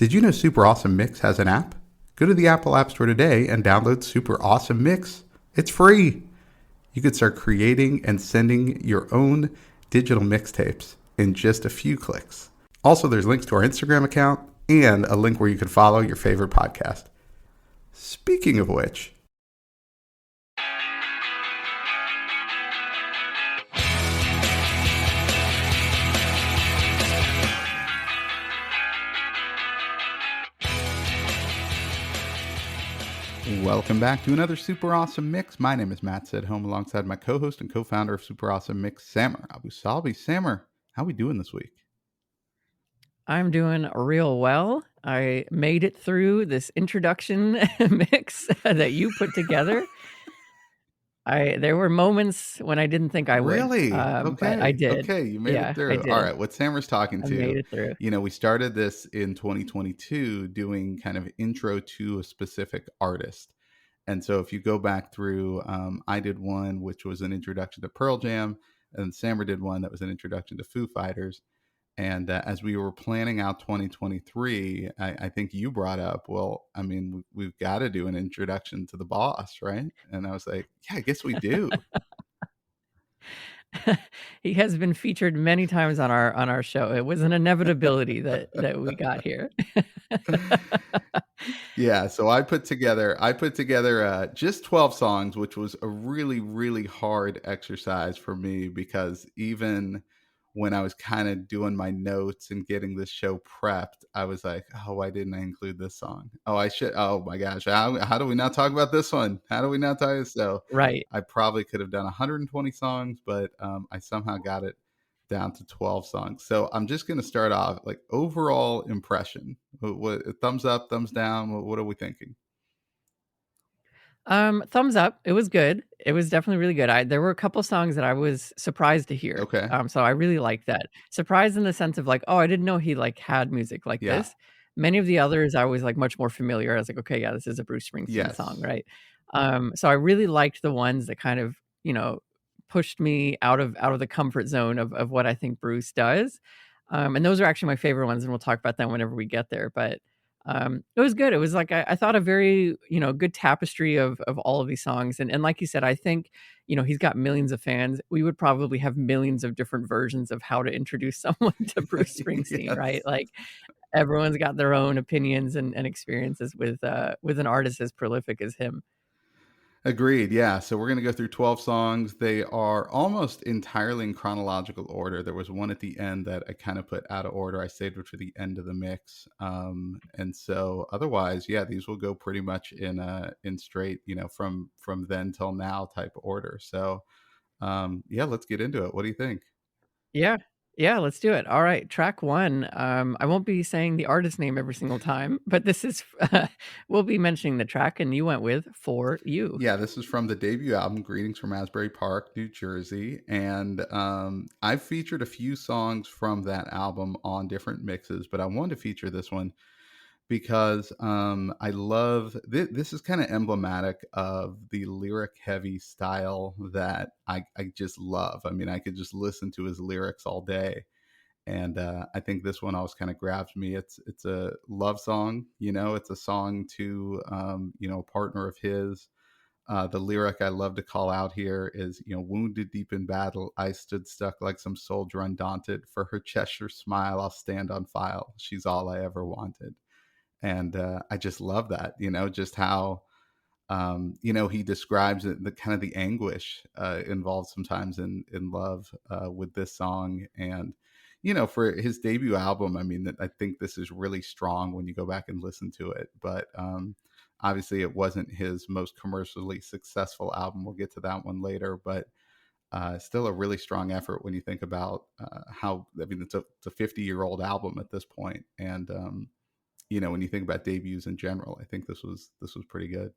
Did you know Super Awesome Mix has an app? Go to the Apple App Store today and download Super Awesome Mix. It's free. You could start creating and sending your own digital mixtapes in just a few clicks. Also, there's links to our Instagram account and a link where you can follow your favorite podcast. Speaking of which, welcome back to another Super Awesome Mix. My name is Matt Sidholm, alongside my co-host and co-founder of Super Awesome Mix, Samer Abu Salbi. Samer, how we doing this week? I'm doing real well. I made it through this introduction mix that you put together. There were moments when I didn't think I would. Really? But I did. Okay, you made it through. I did. All right, what Samer's talking I to, made it through. we started this in 2022 doing kind of intro to a specific artist. And so if you go back through, I did one which was an introduction to Pearl Jam, and Samer did one that was an introduction to Foo Fighters. And as we were planning out 2023, I think you brought up, well, I mean, we've got to do an introduction to the boss, right? And I was like, yeah, I guess we do. He has been featured many times on our show. It was an inevitability that we got here. Yeah, so I put together just 12 songs, which was a really, really hard exercise for me, because even when I was kind of doing my notes and getting this show prepped, I was like, oh, why didn't I include this song? Oh, I should. Oh my gosh. How do we not talk about this one? How do we not talk? So Right. I probably could have done 120 songs, but I somehow got it down to 12 songs. So I'm just going to start off, like, overall impression. What thumbs up, thumbs down? What are we thinking? Thumbs up. It was good. It was definitely really good. There were a couple songs that I was surprised to hear. Okay. So I really liked that. Surprised in the sense of like, oh, I didn't know he like had music like Yeah. this. Many of the others I was like much more familiar. I was like, okay, yeah, this is a Bruce Springsteen Yes. song, right? So I really liked the ones that kind of, pushed me out of the comfort zone of what I think Bruce does. And those are actually my favorite ones, and we'll talk about them whenever we get there. But it was good. It was like I thought a very good tapestry of all of these songs, and like you said, I think he's got millions of fans. We would probably have millions of different versions of how to introduce someone to Bruce Springsteen, Yes. right? Like everyone's got their own opinions and experiences with an artist as prolific as him. Agreed. Yeah. So we're going to go through 12 songs. They are almost entirely in chronological order. There was one at the end that I kind of put out of order. I saved it for the end of the mix. And so otherwise, yeah, these will go pretty much in straight, from then till now type order. So yeah, let's get into it. What do you think? Yeah, let's do it. All right, track 1. I won't be saying the artist name every single time, but this is we'll be mentioning the track, and you went with For You. Yeah, this is from the debut album, Greetings from Asbury Park, New Jersey. And I've featured a few songs from that album on different mixes, but I wanted to feature this one because I love this is kind of emblematic of the lyric heavy style that I just love. I mean, I could just listen to his lyrics all day. And I think this one always kind of grabs me. It's a love song, it's a song to a partner of his. The lyric I love to call out here is, wounded deep in battle, I stood stuck like some soldier undaunted. For her Cheshire smile, I'll stand on file. She's all I ever wanted. And I just love that, just how, he describes it, the kind of the anguish involved sometimes in love with this song. And, for his debut album, I mean, I think this is really strong when you go back and listen to it. But obviously it wasn't his most commercially successful album. We'll get to that one later, but still a really strong effort when you think about how, I mean, it's a 50-year-old album at this point. And, when you think about debuts in general, I think this was pretty good.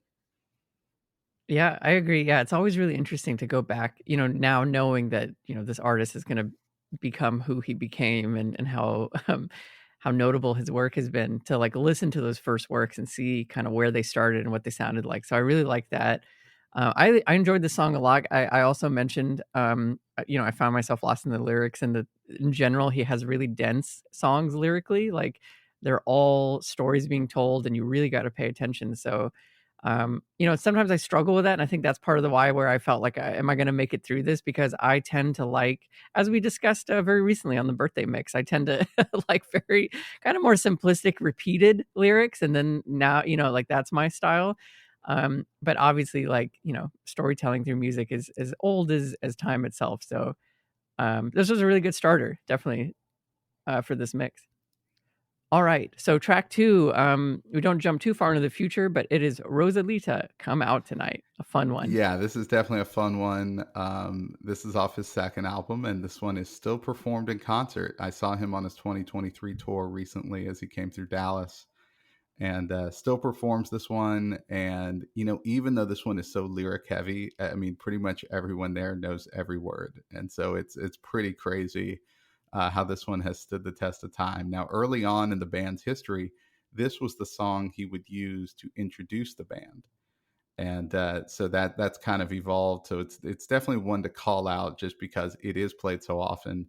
Yeah, I agree. Yeah, it's always really interesting to go back, now knowing that, this artist is going to become who he became, and how notable his work has been, to like listen to those first works and see kind of where they started and what they sounded like. So I really like that. I enjoyed the song a lot. I also mentioned, I found myself lost in the lyrics, and in general, he has really dense songs lyrically. Like they're all stories being told, and you really got to pay attention. So, sometimes I struggle with that, and I think that's part of the why where I felt like, am I going to make it through this? Because I tend to like, as we discussed very recently on the birthday mix, I tend to like very kind of more simplistic, repeated lyrics, and then now, like that's my style. But obviously, like, storytelling through music is as old as time itself. So this was a really good starter, definitely, for this mix. All right, so track 2, we don't jump too far into the future, but it is Rosalita, Come Out Tonight, a fun one. Yeah, this is definitely a fun one. This is off his second album, and this one is still performed in concert. I saw him on his 2023 tour recently as he came through Dallas, and still performs this one. And even though this one is so lyric heavy, I mean, pretty much everyone there knows every word, and so it's pretty crazy how this one has stood the test of time. Now, early on in the band's history, this was the song he would use to introduce the band, and so that's kind of evolved. So it's definitely one to call out just because it is played so often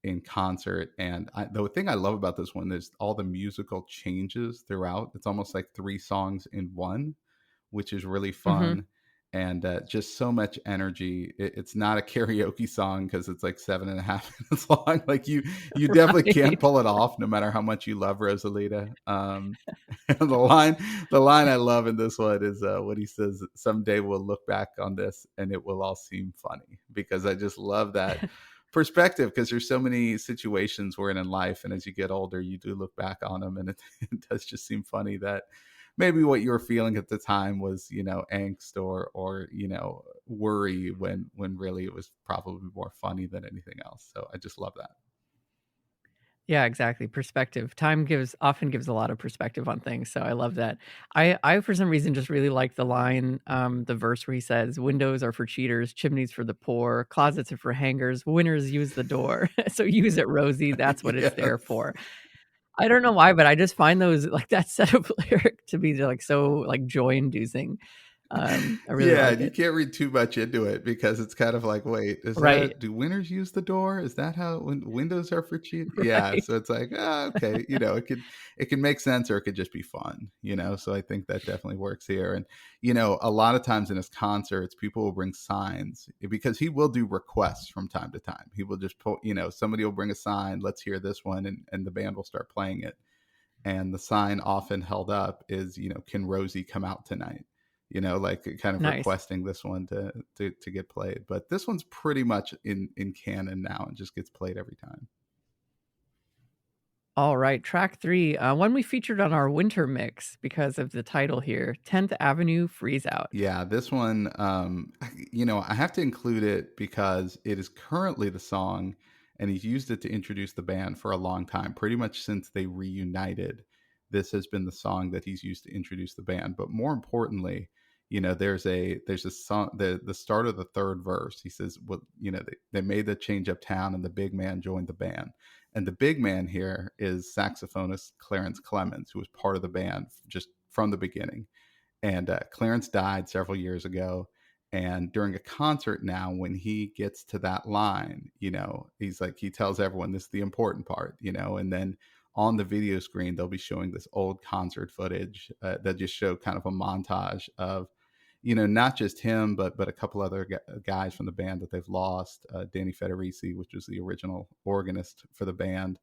in concert. And the thing I love about this one is all the musical changes throughout. It's almost like three songs in one, which is really Mhm. fun, and just so much energy. It's not a karaoke song because it's like 7.5 minutes long. Like you definitely can't Right. pull it off, no matter how much you love Rosalita. The line I love in this one is what he says: "Someday we'll look back on this and it will all seem funny." Because I just love that perspective, because there's so many situations we're in life, and as you get older, you do look back on them, and it, it does just seem funny that maybe what you were feeling at the time was angst or worry, when really it was probably more funny than anything else. So I just love that. Yeah, exactly, perspective. Time often gives a lot of perspective on things, so I love that. I for some reason just really like the line, the verse where he says, "Windows are for cheaters, chimneys for the poor, closets are for hangers, winners use the door. So use it, Rosie, that's what it's there Yes. for." I don't know why, but I just find those like, that set of lyric to be, like, so, like, joy-inducing. I really Yeah, like and you it. can't read too much into it because it's kind of like, wait, Right, do winners use the door? Is that how when windows are for cheat? Yeah, right. so it's like, okay, it can make sense, or it could just be fun. So I think that definitely works here. And a lot of times in his concerts, people will bring signs, because he will do requests from time to time. He will just put, somebody will bring a sign, let's hear this one, and the band will start playing it, and the sign often held up is, can Rosie come out tonight? Like kind of Nice. requesting this one to get played. But this one's pretty much in canon now and just gets played every time. Alright, track 3, one we featured on our winter mix because of the title here, 10th Avenue Freeze Out. Yeah, this one, I have to include it because it is currently the song, and he's used it to introduce the band for a long time, pretty much since they reunited. This has been the song that he's used to introduce the band. But more importantly, there's a song, the start of the third verse. He says, "Well, they made the change uptown, and the big man joined the band." And the big man here is saxophonist Clarence Clemens, who was part of the band just from the beginning. And Clarence died several years ago. And during a concert now, when he gets to that line, he's like, he tells everyone this is the important part. And then on the video screen, they'll be showing this old concert footage that just show kind of a montage of, not just him, but a couple other guys from the band that they've lost. Danny Federici, which was the original organist for the band,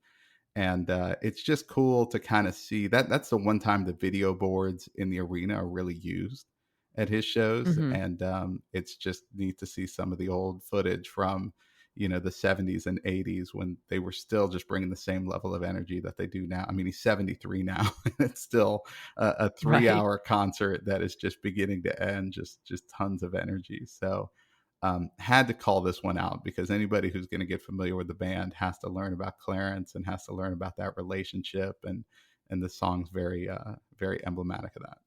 and it's just cool to kind of see that. That's the one time the video boards in the arena are really used at his shows. Mhm. And it's just neat to see some of the old footage from the 70s and 80s, when they were still just bringing the same level of energy that they do now. I mean, he's 73 now and it's still a three Right. hour concert that is just beginning to end, just tons of energy. So had to call this one out, because anybody who's going to get familiar with the band has to learn about Clarence and has to learn about that relationship. And the song's very emblematic of that.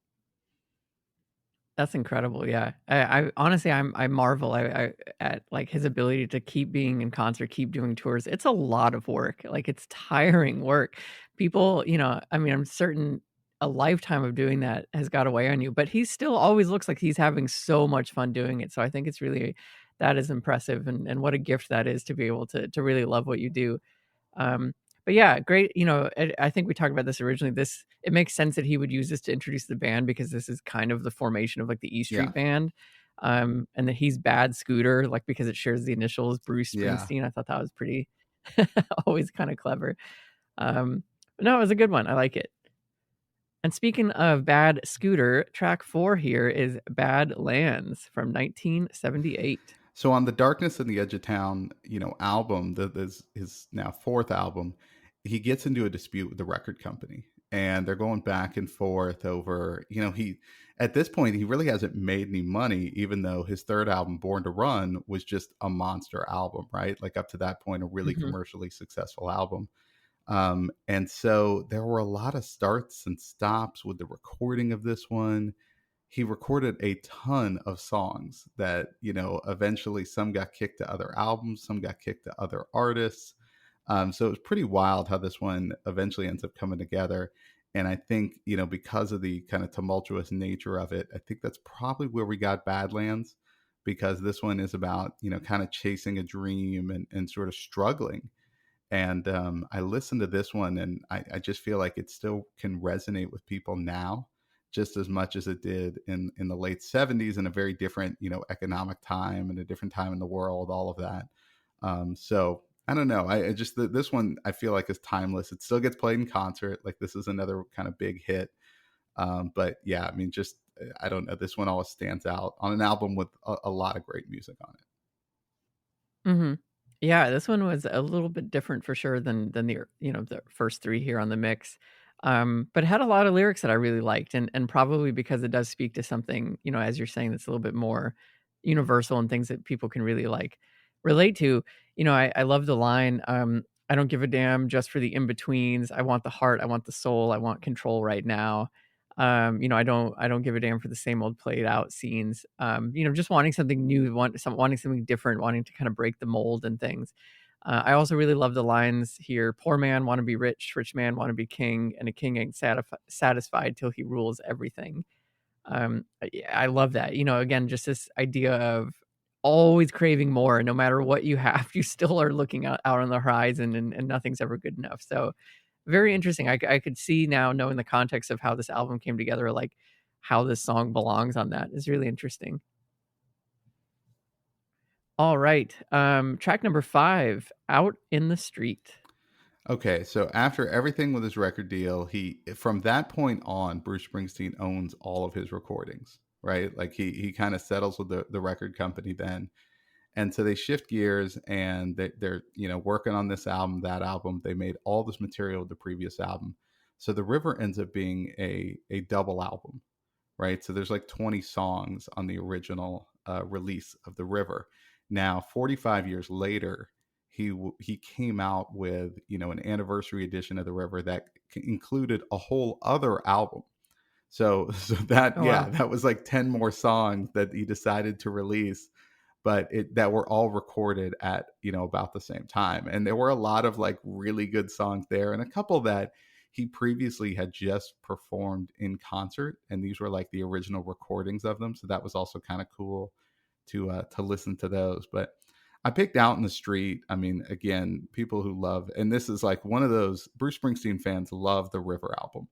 That's incredible, yeah. I honestly, I marvel at, like, his ability to keep being in concert, keep doing tours. It's a lot of work, like, it's tiring work. People, I mean, I'm certain a lifetime of doing that has got away on you, but he still always looks like he's having so much fun doing it, so I think it's really that is impressive, and what a gift that is to be able to really love what you do. Um, But yeah, great, I think we talked about this originally. It makes sense that he would use this to introduce the band because this is kind of the formation of, like, the E Yeah. Street Band, and that he's Bad Scooter, like, because it shares the initials Bruce Yeah. Springsteen. I thought that was pretty always kinda clever. No, it was a good one, I like it. And speaking of Bad Scooter, track 4 here is Bad Lands from 1978. So on the Darkness and the Edge of Town, album, that is his now fourth album, he gets into a dispute with the record company, and they're going back and forth over, he at this point he really hasn't made any money, even though his third album, Born to Run, was just a monster album, right? Like up to that point, a really Mhm. commercially successful album. And so there were a lot of starts and stops with the recording of this one. He recorded a ton of songs that, eventually some got kicked to other albums, some got kicked to other artists. So it was pretty wild how this one eventually ends up coming together. And I think, because of the kind of tumultuous nature of it, I think that's probably where we got Badlands, because this one is about, kind of chasing a dream and sort of struggling. And I listened to this one, and I just feel like it still can resonate with people now, just as much as it did in the late '70s, in a very different, economic time and a different time in the world, all of that. So I don't know. I just this one I feel like is timeless. It still gets played in concert. Like this is another kind of big hit. But yeah, I mean, just I don't know. This one always stands out on an album with a lot of great music on it. Mhm. Yeah, this one was a little bit different for sure than the first 3 here on the mix. But it had a lot of lyrics that I really liked, and probably because it does speak to something, as you're saying, that's a little bit more universal and things that people can really, like, relate to. I love the line, "I don't give a damn just for the in-betweens. I want the heart, I want the soul, I want control right now." I don't give a damn for the same old played out scenes. Just wanting something new, wanting something different, wanting to kind of break the mold and things. I also really love the lines here. Poor man want to be rich, rich man want to be king, and a king ain't satisfied till he rules everything. I love that. Again, just this idea of always craving more. No matter what you have, you still are looking out on the horizon, and nothing's ever good enough. So very interesting. I could see now, knowing the context of how this album came together, like how this song belongs on that is really interesting. All right. Track number 5, Out in the Street. Okay, so after everything with his record deal, he from that point on, Bruce Springsteen owns all of his recordings, right? Like he kind of settles with the record company then, and so they shift gears and they're working on this album, that album. They made all this material with the previous album, so the River ends up being a double album, right? So there's like 20 songs on the original release of The River. Now, 45 years later, he came out with an anniversary edition of The River that included a whole other album. So that, Oh, yeah, wow. that was like 10 more songs that he decided to release, but that were all recorded at about the same time, and there were a lot of like really good songs there, and a couple that he previously had just performed in concert, and these were like the original recordings of them, so that was also kind of cool to listen to those. But I picked Out in the Street. I mean, again, people who love, and this is like one of those, Bruce Springsteen fans love the River album,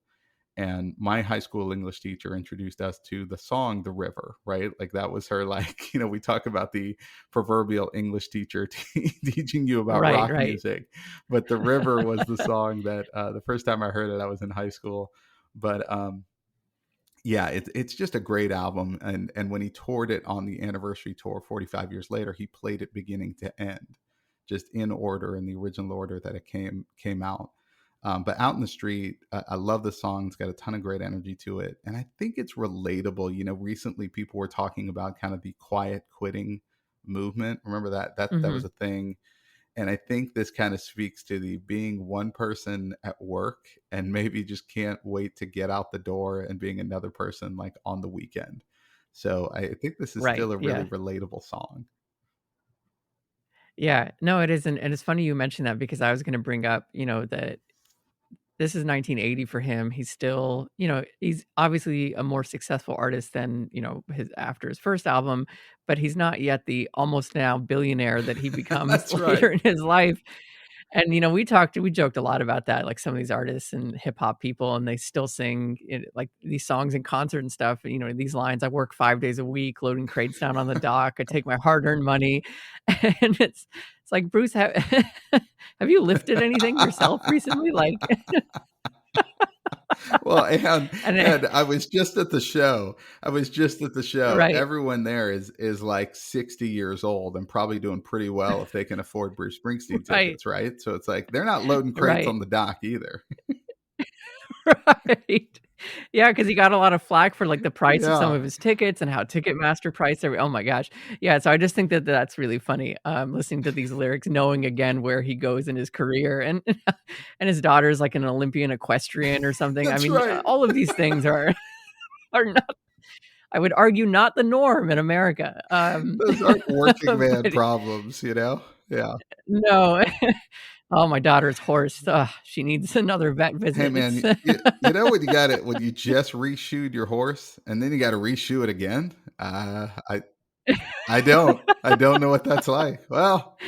and my high school English teacher introduced us to the song The River, right? Like that was her, like, we talk about the proverbial English teacher teaching you about Right, rock right. music, but The River was the song that the first time I heard it I was in high school. But yeah, it's just a great album, and when he toured it on the anniversary tour 45 years later, he played it beginning to end, just in order, in the original order that it came out. But Out in the Street, I love the song. It's got a ton of great energy to it, and I think it's relatable. Recently people were talking about kind of the quiet quitting movement. Remember that was Mhm. a thing, and I think this kind of speaks to the being one person at work and maybe just can't wait to get out the door, and being another person like on the weekend. So I think this is Right, still a really yeah. relatable song. Yeah, no, it isn't, and it's funny you mentioned that because I was gonna bring up, that this is 1980 for him. He's still, he's obviously a more successful artist than, his after his first album, but he's not yet the almost now billionaire that he becomes That's right. later in his life. And, we joked a lot about that, like, some of these artists and hip hop people, and they still sing it like, these songs in concert and stuff, these lines, "I work 5 days a week loading crates down on the dock. I take my hard-earned money." And it's like, "Bruce, have you lifted anything yourself recently?" Like, Well, and and and I was just at the show. I was just at the show. right, Everyone there is like 60 years old and probably doing pretty well if they can afford Bruce Springsteen right, tickets, right? So it's like they're not loading crates right. on the dock either. Right. Yeah, because he got a lot of flack for, like, the price of some Yeah, of his tickets and how Ticketmaster priced oh my gosh. Yeah, so I just think that that's really funny, listening to these lyrics, knowing again where he goes in his career, and and his daughter's, like, an Olympian equestrian or something. I that's mean, right. all of these things are not, I would argue, not the norm in America, Those aren't working man but problems, you know? Yeah. no. Oh, my daughter's horse, she needs another vet Hey visit. man, It's you know when you got it when you just reshoed your horse and then you got to reshoe it again? I don't know what that's like. Well,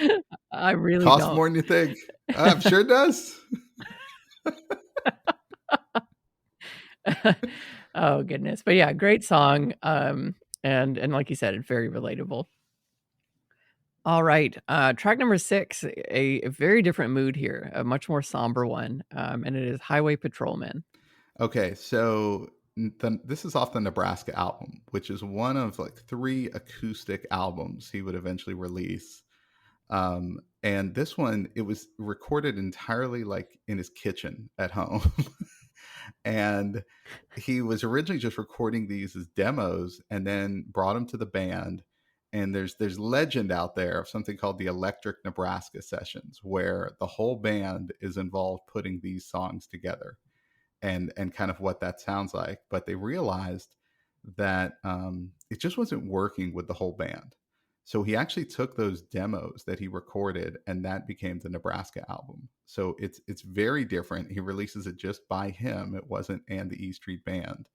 I really costs don't. more than you think. I'm sure it does. Oh, goodness. But yeah, great song, and like you said, it's very relatable. Alright, track number 6, a very different mood here, a much more somber one, and it is Highway Patrolman. Okay, so this is off the Nebraska album, which is one of like 3 acoustic albums he would eventually release. And this one, it was recorded entirely like in his kitchen at home. And he was originally just recording these as demos and then brought them to the band. And there's legend out there of something called the Electric Nebraska sessions, where the whole band is involved putting these songs together and kind of what that sounds like. But they realized that it just wasn't working with the whole band. So he actually took those demos that he recorded, and that became the Nebraska album. So it's very different. He releases it just by him. It wasn't and the E Street Band.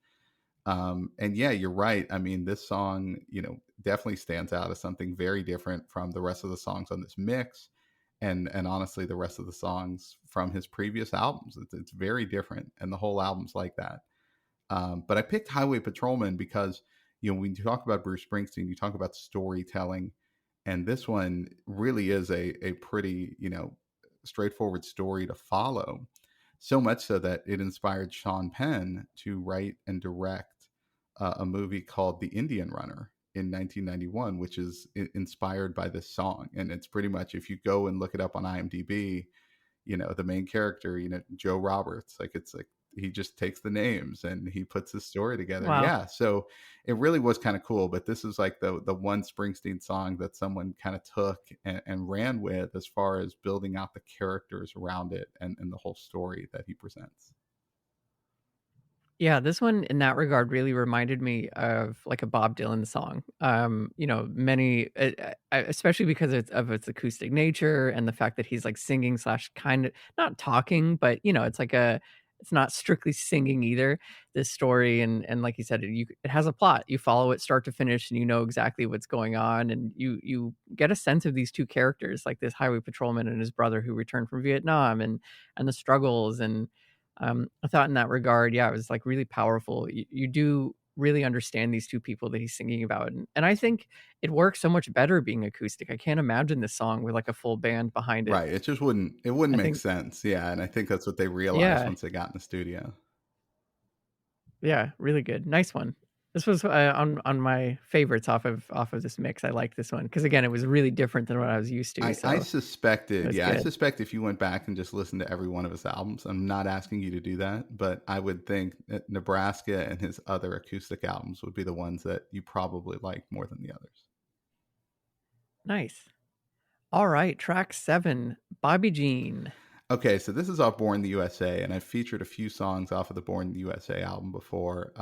And yeah, you're right. I mean, this song, definitely stands out as something very different from the rest of the songs on this mix, and honestly, the rest of the songs from his previous albums. It's very different, and the whole album's like that. But I picked Highway Patrolman because when you talk about Bruce Springsteen, you talk about storytelling, and this one really is a pretty straightforward story to follow. So much so that it inspired Sean Penn to write and direct a movie called The Indian Runner in 1991, which is inspired by this song. And it's pretty much, if you go and look it up on IMDb, the main character, Joe Roberts, like it's like he just takes the names and he puts his story together. Wow. Yeah, so it really was kind of cool. But this is like the one Springsteen song that someone kind of took and ran with as far as building out the characters around it and the whole story that he presents. Yeah, this one in that regard really reminded me of like a Bob Dylan song. Many, especially because of its acoustic nature and the fact that he's like singing slash kind of not talking, but it's like it's not strictly singing either. This story and like you said, it has a plot. You follow it start to finish, and you know exactly what's going on, and you get a sense of these two characters, like this highway patrolman and his brother who returned from Vietnam, and the struggles and I thought in that regard, yeah, it was like really powerful. You do really understand these two people that he's singing about. And I think it works so much better being acoustic. I can't imagine this song with like a full band behind it. Right. It wouldn't I make think, sense. Yeah. And I think that's what they realized yeah, once they got in the studio. yeah, really good. Nice one. This was on my favorites off of this mix. I like this one because again, it was really different than what I was used to. I So it suspected, was yeah, I good. suspect if you went back and just listened to every one of his albums, I'm not asking you to do that, but I would think that Nebraska and his other acoustic albums would be the ones that you probably like more than the others. Nice. All right, track 7, Bobby Jean. Okay, so this is off Born in the USA, and I've featured a few songs off of the Born in the USA album before.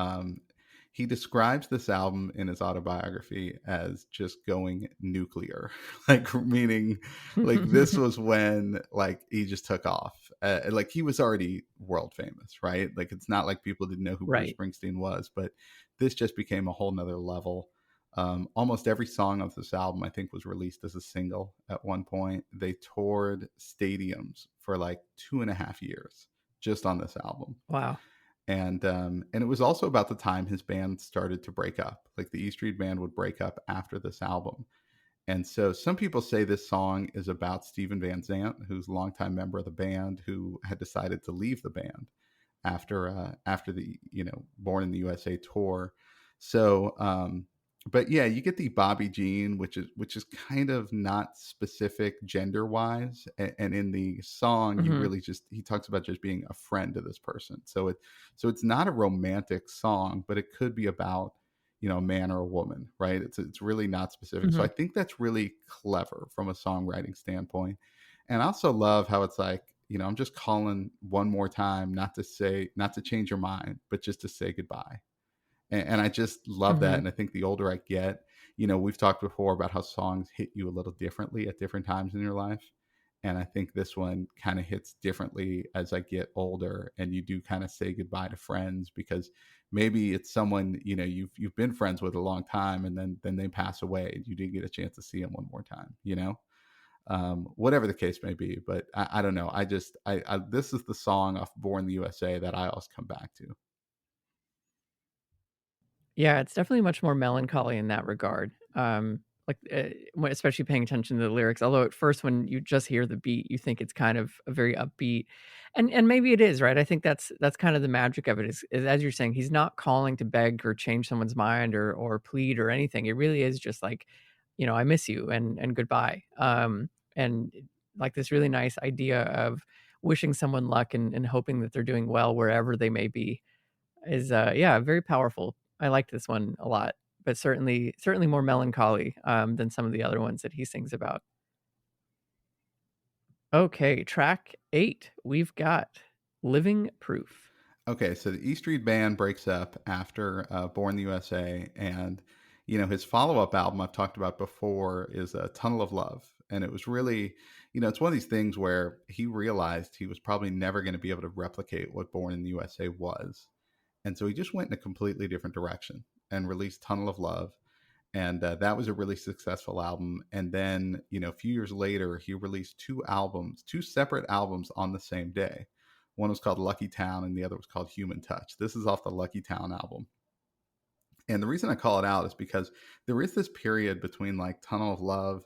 He describes this album in his autobiography as just going nuclear, like meaning, like this was when like he just took off. Like he was already world famous, right? Like it's not like people didn't know who Bruce Right. Springsteen was, but this just became a whole nother level. Almost every song of this album, I think, was released as a single at one point. They toured stadiums for like 2.5 years just on this album. Wow. And it was also about the time his band started to break up. Like the E Street Band would break up after this album. And so some people say this song is about Steven Van Zandt, who's a longtime member of the band, who had decided to leave the band after the Born in the USA tour. So, but yeah, you get the Bobby Jean, which is kind of not specific gender wise, and in the song, you Mhm. really just he talks about just being a friend to this person. So it's not a romantic song, but it could be about a man or a woman, right? It's really not specific. So I Mhm. think that's really clever from a songwriting standpoint. And I also love how it's like, I'm just calling one more time, not to change your mind, but just to say goodbye. And I just love that. Mhm. And I think the older I get, we've talked before about how songs hit you a little differently at different times in your life. And I think this one kind of hits differently as I get older, and you do kind of say goodbye to friends because maybe it's someone you've been friends with a long time, and then they pass away, and you didn't get a chance to see them one more time. Whatever the case may be. But I don't know. I this is the song off Born in the USA that I always come back to. Yeah, it's definitely much more melancholy in that regard. When especially paying attention to the lyrics, although at first when you just hear the beat, you think it's kind of a very upbeat, and maybe it is, right? I think that's kind of the magic of it is as you're saying, he's not calling to beg or change someone's mind or plead or anything. It really is just like, I miss you and goodbye. And like this really nice idea of wishing someone luck and hoping that they're doing well wherever they may be is, yeah, very powerful. I liked this one a lot, but certainly more melancholy, than some of the other ones that he sings about. Okay, track 8, we've got Living Proof. Okay, so the E Street Band breaks up after Born in the USA, and his follow-up album I've talked about before is a Tunnel of Love, and it was really, it's one of these things where he realized he was probably never going to be able to replicate what Born in the USA was, and so he just went in a completely different direction and released Tunnel of Love, and that was a really successful album. And then a few years later he released two separate albums on the same day. One was called Lucky Town and the other was called Human Touch. This is off the Lucky Town album, and the reason I call it out is because there is this period between like Tunnel of Love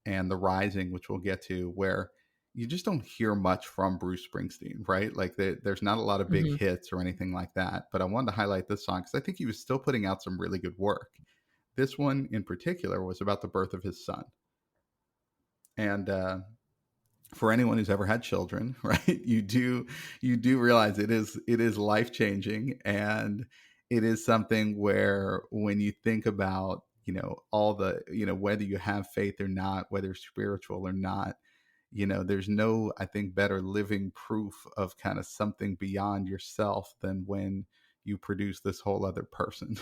and The Rising, which we'll get to, where you just don't hear much from Bruce Springsteen, right? Like there's not a lot of big Mhm, hits or anything like that. But I wanted to highlight this song because I think he was still putting out some really good work. This one in particular was about the birth of his son. And for anyone who's ever had children, right, you do realize it is life changing, and it is something where when you think about all the whether you have faith or not, whether you're spiritual or not, there's no, I think, better living proof of kind of something beyond yourself than when you produce this whole other person.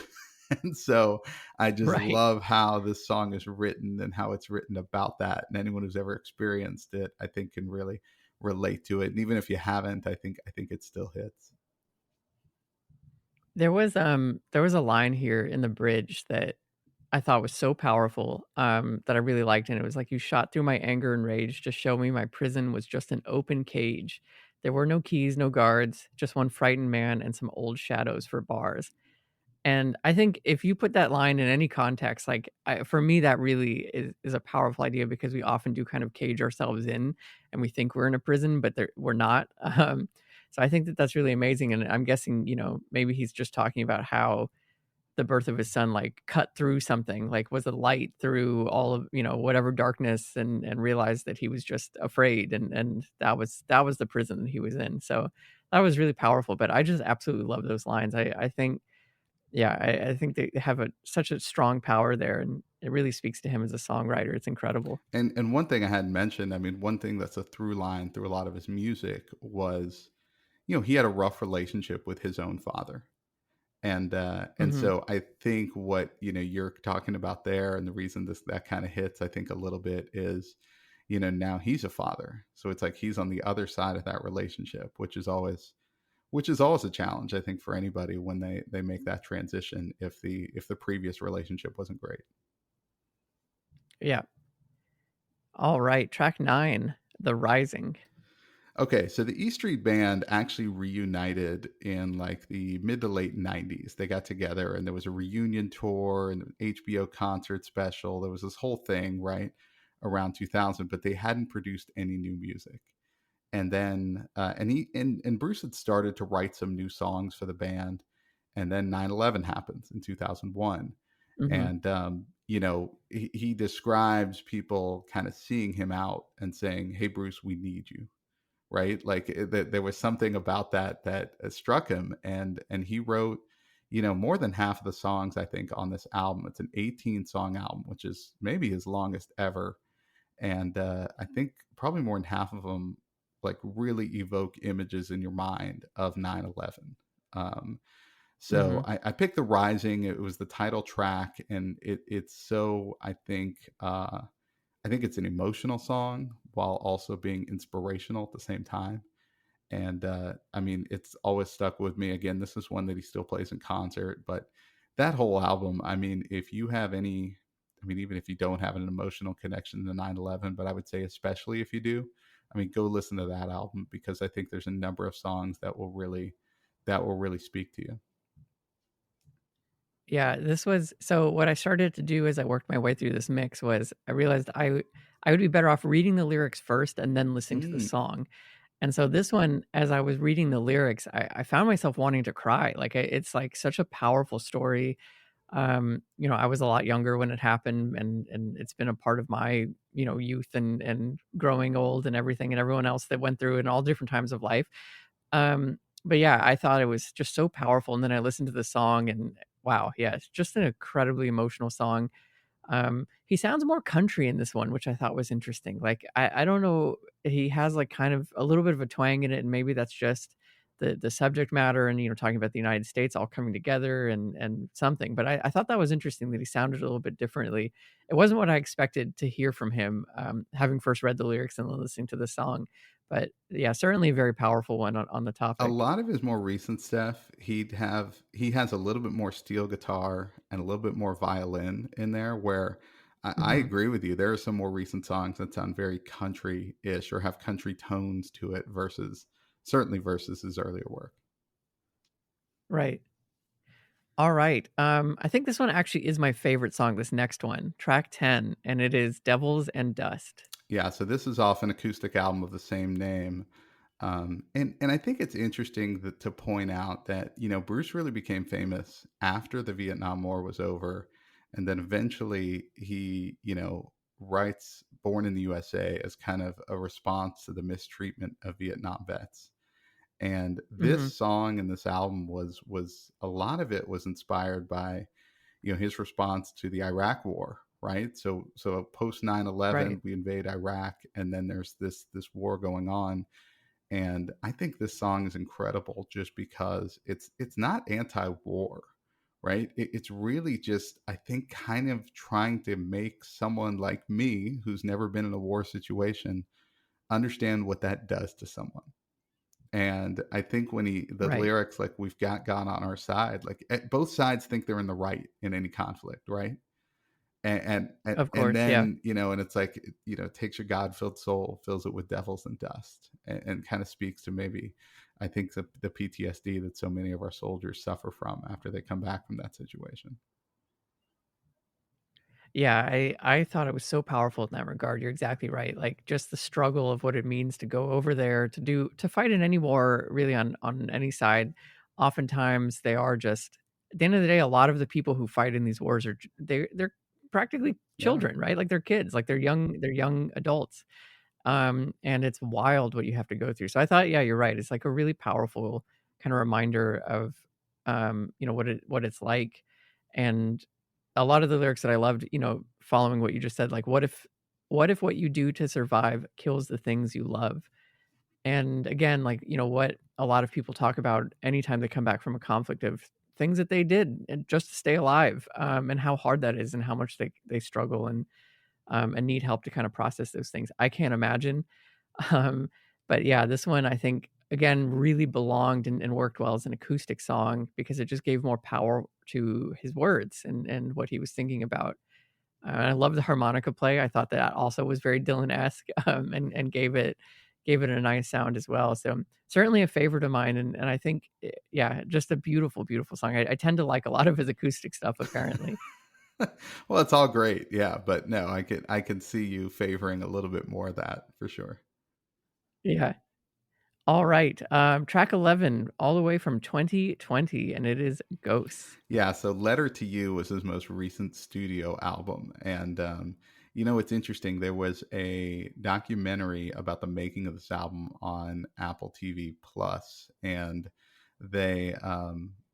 And so I just right. love how this song is written and how it's written about that. And anyone who's ever experienced it, I think, can really relate to it. And even if you haven't, I think it still hits. There was a line here in the bridge that I thought was so powerful, that I really liked, and it was like, "You shot through my anger and rage to show me my prison was just an open cage. There were no keys, no guards, just one frightened man and some old shadows for bars." And I think if you put that line in any context, like, for me, that really is a powerful idea because we often do kind of cage ourselves in, and we think we're in a prison, but we're not. So I think that that's really amazing, and I'm guessing, maybe he's just talking about how the birth of his son, like, cut through something, like, was a light through all of, whatever darkness and realized that he was just afraid, and that was the prison that he was in. So that was really powerful, but I just absolutely love those lines. I think yeah, I think they have such a strong power there, and it really speaks to him as a songwriter. It's incredible. And one thing I hadn't mentioned, I mean, one thing that's a through line through a lot of his music was, he had a rough relationship with his own father. And Mhm. so I think what you're talking about there, and the reason that kind of hits, I think, a little bit is, now he's a father, so it's like he's on the other side of that relationship, which is always which is always a challenge, I think, for anybody when they make that transition if the previous relationship wasn't great. Yeah. All right, track 9, The Rising. Okay, so the E Street Band actually reunited in like the mid to late 90s. They got together and there was a reunion tour and an HBO concert special. There was this whole thing, right, around 2000, but they hadn't produced any new music. And then and Bruce had started to write some new songs for the band, and then 9/11 happens in 2001. Mhm. And he describes people kind of seeing him out and saying, "Hey Bruce, we need you," right? Like that there was something about that struck him, and he wrote more than half of the songs I think on this album. It's an 18 song album, which is maybe his longest ever. And I think probably more than half of them like really evoke images in your mind of 9/11. um, so Mhm. I picked The Rising. It was the title track, and it's so I think it's an emotional song while also being inspirational at the same time. And I mean, it's always stuck with me. Again, this is one that he still plays in concert, but that whole album, I mean, if you have any, I mean, even if you don't have an emotional connection to 9/11, but I would say especially if you do, I mean, go listen to that album because I think there's a number of songs that will really speak to you. Yeah, this was so what I started to do as I worked my way through this mix was I realized I would be better off reading the lyrics first and then listening to the Mm, song. And so this one, as I was reading the lyrics, I found myself wanting to cry. Like it's like such a powerful story. I was a lot younger when it happened, and it's been a part of my youth and growing old and everything, and everyone else that went through it in all different times of life. But yeah, I thought it was just so powerful. And then I listened to the song, and wow, yeah, it's just an incredibly emotional song. He sounds more country in this one, which I thought was interesting. Like, I don't know, he has, like, kind of a little bit of a twang in it, and maybe that's just the subject matter and, talking about the United States all coming together and something, but I thought that was interesting that he sounded a little bit differently. It wasn't what I expected to hear from him, having first read the lyrics and then listening to the song, but, yeah, certainly a very powerful one on the a topic. lot of his more recent stuff, he has a little bit more steel guitar and a little bit more violin in there. Where I Mhm. agree with you. There are some more recent songs that sound very country-ish or have country tones to it versus certainly versus his earlier work. Right. Alright, I think this one actually is my favorite song, this next one, track 10, and it is Devils and Dust. Yeah, so this is off an acoustic album of the same name. And I think it's interesting to point out that Bruce really became famous after the Vietnam War was over, and then eventually he writes "Born in the USA" as kind of a response to the mistreatment of Vietnam vets. And this Mhm. song and this album was a lot of it was inspired by his response to the Iraq War, right? So post 9/11, Right. we invade Iraq, and then there's this war going on. And I think this song is incredible just because it's not anti-war, right? It's really just I think kind of trying to make someone like me who's never been in a war situation understand what that does to someone. And I think when the Right. lyrics like we've got God on our side, like both sides think they're in the right in any conflict, right? Of And course, yeah. then and it's like it takes your God-filled soul, fills it with devils and dust, and kind of speaks to maybe I think the PTSD that so many of our soldiers suffer from after they come back from that situation. Yeah, I thought it was so powerful in that regard, you're exactly right, like, just the struggle of what it means to go over there to fight in any war really on any side. Oftentimes, they are just at the end of the day, a lot of the people who fight in these wars are j they're practically Yeah. children, right? Like, they're kids, like, they're young adults. And it's wild what you have to go through. So I thought, yeah, you're right. It's like a really powerful kind of reminder of, what it's like. And a lot of the lyrics that I loved, following what you just said, like, what if what you do to survive kills the things you love? And again, like, what a lot of people talk about anytime they come back from a conflict of things that they did and just to stay alive, and how hard that is and how much they struggle and need help to kind of process those things. I can't imagine. Um, but yeah, this one I think again, really belonged and worked well as an acoustic song because it just gave more power to his words and what he was thinking about. I love the harmonica play. I thought that also was very Dylan-esque, and gave it a nice sound as well. So, certainly a favorite of mine, and I think, yeah, just a beautiful, beautiful song. I tend to like a lot of his acoustic stuff apparently. Well, it's all great, yeah, but no, I can see you favoring a little bit more of that for sure. Yeah. Alright, track 11, all the way from 2020, and it is Ghosts. Yeah, so Letter to You was his most recent studio album. And, it's interesting. There was a documentary about the making of this album on Apple TV Plus, and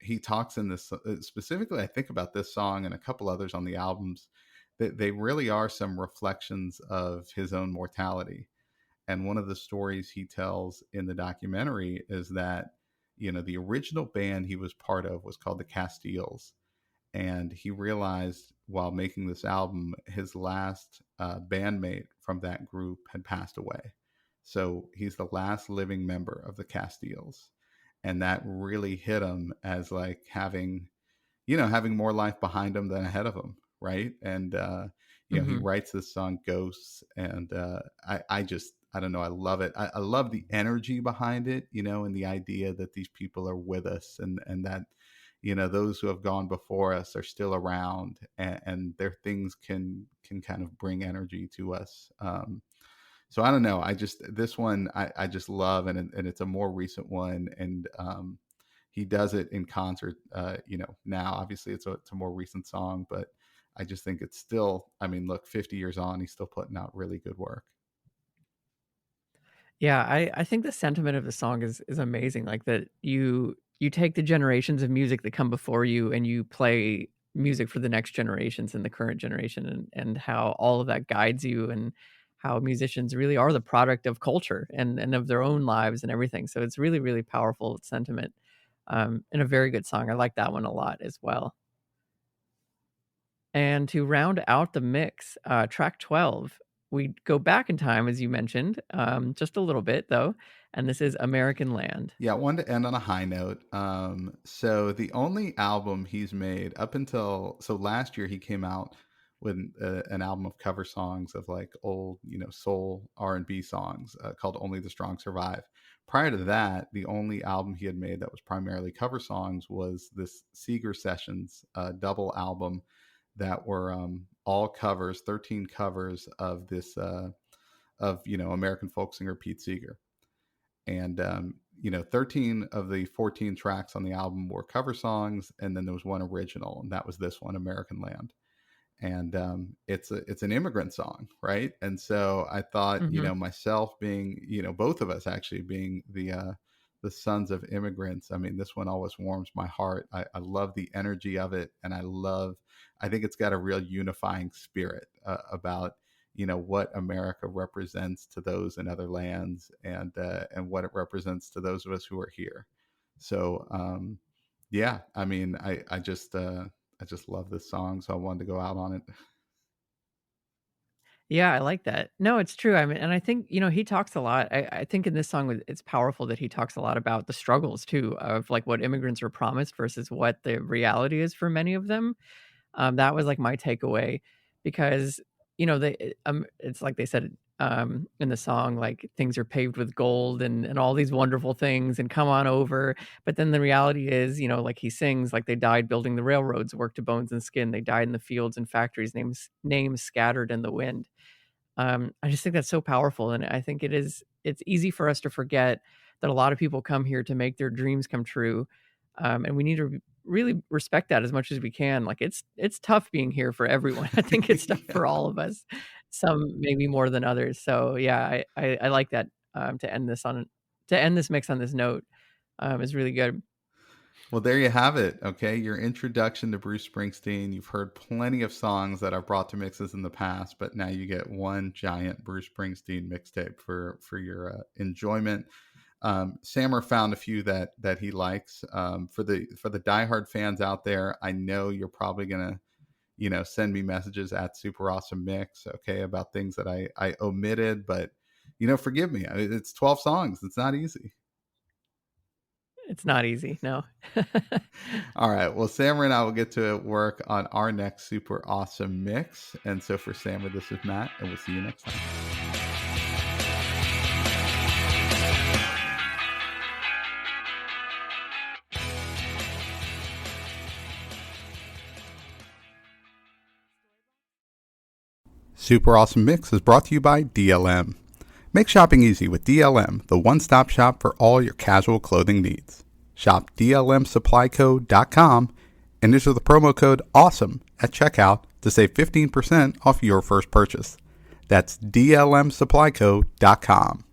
he talks in this specifically, I think, about this song and a couple others on the albums that they really are some reflections of his own mortality. And one of the stories he tells in the documentary is that, the original band he was part of was called the Castiles. And he realized while making this album, his last bandmate from that group had passed away. So he's the last living member of the Castiles. And that really hit him as like having more life behind him than ahead of him, right? And he Mhm, writes this song "Ghosts," and I don't know, I love it. I love the energy behind it, and the idea that these people are with us, and that those who have gone before us are still around, and their things can kind of bring energy to us. So I don't know. This one I just love, and it's a more recent one, and he does it in concert. Now obviously it's a more recent song, but I just think it's still. I mean, look, 50 years on, he's still putting out really good work. yeah, I think the sentiment of the song is amazing, like, that you take the generations of music that come before you, and you play music for the next generations and the current generation, and how all of that guides you, and how musicians really are the product of culture and of their own lives and everything, so it's really, really powerful sentiment, and a very good song. I like that one a lot as well. And to round out the mix, track 12, we go back in time, as you mentioned, just a little bit though, and this is American Land. Yeah, I wanted to end on a high note. So the only album he's made up until last year, he came out with an album of cover songs of like old, soul R&B songs called "Only the Strong Survive." Prior to that, the only album he had made that was primarily cover songs was this Seeger Sessions double album that were all covers, 13 covers of this of American folk singer Pete Seeger. And 13 of the 14 tracks on the album were cover songs, and then there was one original, and that was this one, American Land. And it's an immigrant song, right? And so I thought, Mhm. myself being, both of us actually being the sons of immigrants. I mean, this one always warms my heart. I love the energy of it, and I think it's got a real unifying spirit about what America represents to those in other lands, and what it represents to those of us who are here. So yeah, I mean, I just love this song, so I wanted to go out on it. Yeah, I like that. No, it's true. I mean, and I think, he talks a lot. I think in this song, it's powerful that he talks a lot about the struggles too of like what immigrants were promised versus what the reality is for many of them. That was, like, my takeaway because, it's like they said, in the song, like, things are paved with gold and all these wonderful things and come on over, but then the reality is, like he sings, like, they died building the railroads, worked to bones and skin, they died in the fields and factories, names scattered in the wind. I just think that's so powerful, and I think it's easy for us to forget that a lot of people come here to make their dreams come true, and we need to really respect that as much as we can. Like, it's tough being here for everyone. I think it's tough Yeah. for all of us, some maybe more than others. So, yeah, I like that, to end this mix on this note, is really good. Well, there you have it. Okay, your introduction to Bruce Springsteen. You've heard plenty of songs that I've brought to mixes in the past, but now you get one giant Bruce Springsteen mixtape for your enjoyment. Sammer found a few that he likes. For the diehard fans out there, I know you're probably gonna send me messages at Super Awesome Mix, okay, about things that I omitted, but forgive me. It's 12 songs. It's not easy. It's not easy, no. All right. Well, Sammer and I will get to work on our next super awesome mix. And so for Sammer, this is Matt, and we'll see you next time. Super Awesome Mix is brought to you by DLM. Make shopping easy with DLM, the one-stop shop for all your casual clothing needs. Shop DLMsupplyco.com and enter the promo code AWESOME at checkout to save 15% off your first purchase. That's DLMsupplyco.com.